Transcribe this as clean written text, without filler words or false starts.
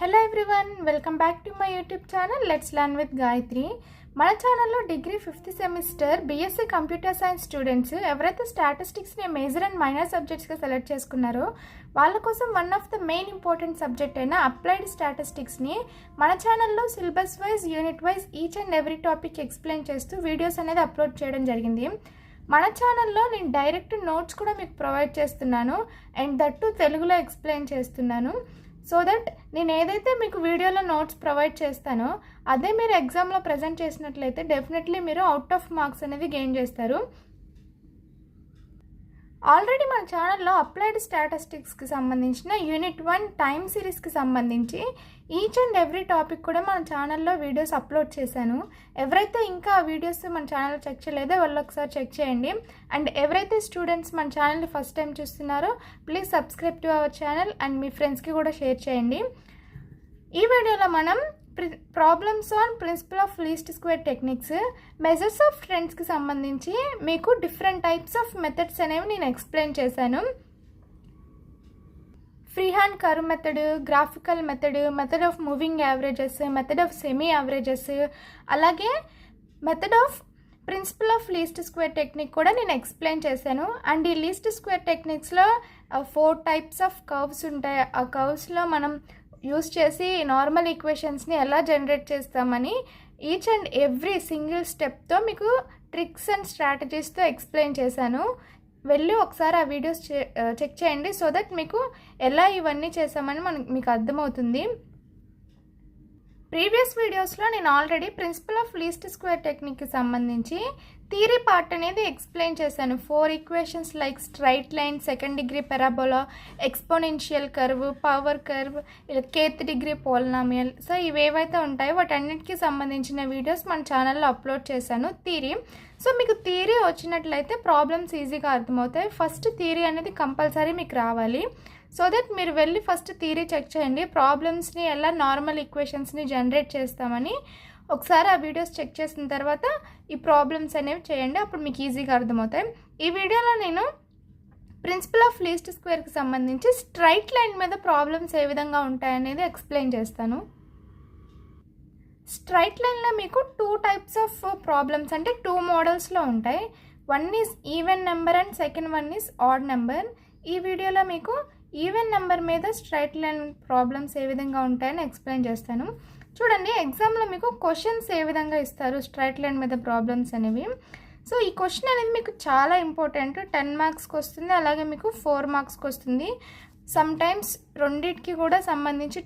Hello everyone, welcome back to my YouTube channel Let's Learn with Gayatri. మన ఛానల్లో degree 5th semester BSc computer science students ఎవరైతే స్టాటిస్టిక్స్ని major and minor సబ్జెక్ట్స్గా select చేసుకున్నారో వాళ్ళ కోసం one of the main important subject అయిన applied స్టాటిస్టిక్స్ని మన ఛానల్లో syllabus wise unit wise each and every topic explain చేస్తూ వీడియోస్ అనేది అప్లోడ్ చేయడం జరిగింది. మన ఛానల్లో నేను డైరెక్ట్ నోట్స్ కూడా మీకు ప్రొవైడ్ చేస్తున్నాను అండ్ దట్టు తెలుగులో ఎక్స్ప్లెయిన్ చేస్తున్నాను. సో దట్ నేను ఏదైతే మీకు వీడియోలో నోట్స్ ప్రొవైడ్ చేస్తానో అదే మీరు ఎగ్జామ్లో ప్రజెంట్ చేసినట్లయితే డెఫినెట్లీ మీరు అవుట్ ఆఫ్ మార్క్స్ అనేది గెయిన్ చేస్తారు. ఆల్రెడీ మన ఛానల్లో అప్లైడ్ స్టాటిస్టిక్స్కి సంబంధించిన యూనిట్ 1 టైమ్ సిరీస్కి సంబంధించి ఈచ్ అండ్ ఎవ్రీ టాపిక్ కూడా మన ఛానల్లో వీడియోస్ అప్లోడ్ చేశాను. ఎవరైతే ఇంకా ఆ వీడియోస్ మన ఛానల్లో చెక్ చేయలేదో వాళ్ళు ఒకసారి చెక్ చేయండి. అండ్ ఎవరైతే స్టూడెంట్స్ మన ఛానల్ని ఫస్ట్ టైం చూస్తున్నారో please subscribe to our channel and మీ ఫ్రెండ్స్కి కూడా షేర్ చేయండి. ఈ వీడియోలో మనం problems on principle of least square techniques, measures of ట్రెండ్స్కి సంబంధించి మీకు డిఫరెంట్ టైప్స్ ఆఫ్ మెథడ్స్ అనేవి నేను ఎక్స్ప్లెయిన్ చేశాను. Free hand curve method, graphical method, method of moving averages, method of semi averages, అలాగే method of principle of least square technique కూడా నేను explain చేశాను. అండ్ ఈ లీస్ట్ స్క్వేర్ టెక్నిక్స్లో 4 టైప్స్ ఆఫ్ కర్వ్స్ ఉంటాయి. ఆ కర్వ్స్లో మనం యూస్ చేసి నార్మల్ ఈక్వేషన్స్ని ఎలా జనరేట్ చేస్తామని ఈచ్ అండ్ ఎవ్రీ సింగిల్ స్టెప్తో మీకు ట్రిక్స్ అండ్ స్ట్రాటజీస్తో ఎక్స్ప్లెయిన్ చేశాను. వెళ్ళి ఒకసారి ఆ వీడియోస్ చెక్ చేయండి సో దట్ మీకు ఎలా ఇవన్నీ చేసామని మీకు అర్థమవుతుంది. ప్రీవియస్ వీడియోస్లో నేను already principle of least square టెక్నిక్కి సంబంధించి థియరీ పార్ట్ అనేది ఎక్స్ప్లెయిన్ చేశాను. 4 equations like straight line, second degree parabola, exponential curve, power curve, kth degree polynomial. So ఇవేవైతే ఉంటాయో వాటన్నిటికీ సంబంధించిన వీడియోస్ మన ఛానల్లో అప్లోడ్ చేశాను థియరీ. సో మీకు థియరీ వచ్చినట్లయితే ప్రాబ్లమ్స్ ఈజీగా అర్థమవుతాయి. ఫస్ట్ థియరీ అనేది కంపల్సరీ మీకు రావాలి. సో దట్ మీరు వెళ్ళి ఫస్ట్ థియరీ చెక్ చేయండి, ప్రాబ్లమ్స్ని ఎలా నార్మల్ ఈక్వేషన్స్ని జనరేట్ చేస్తామని ఒకసారి ఆ వీడియోస్ చెక్ చేసిన తర్వాత ఈ ప్రాబ్లమ్స్ అనేవి చేయండి, అప్పుడు మీకు ఈజీగా అర్థమవుతాయి. ఈ వీడియోలో నేను ప్రిన్సిపల్ ఆఫ్ లీస్ట్ స్క్వేర్కి సంబంధించి స్ట్రైట్ లైన్ మీద ప్రాబ్లమ్స్ ఏ విధంగా ఉంటాయనేది ఎక్స్ప్లెయిన్ చేస్తాను. స్ట్రైట్ లైన్లో మీకు 2 టైప్స్ ఆఫ్ ప్రాబ్లమ్స్ అంటే 2 మోడల్స్లో ఉంటాయి. One is even number and second one is odd number. ఈ వీడియోలో మీకు ఈవెన్ నెంబర్ మీద స్ట్రైట్ లైన్ ప్రాబ్లమ్స్ ఏ విధంగా ఉంటాయని ఎక్స్ప్లెయిన్ చేస్తాను. చూడండి, ఎగ్జామ్లో మీకు క్వశ్చన్స్ ఏ విధంగా ఇస్తారు స్ట్రైట్ లైన్ మీద ప్రాబ్లమ్స్ అనేవి. సో ఈ క్వశ్చన్ అనేది మీకు చాలా ఇంపార్టెంట్. 10 మార్క్స్కి వస్తుంది, అలాగే మీకు 4 మార్క్స్కి వస్తుంది. సమ్ టైమ్స్ రెండింటికి కూడా సంబంధించి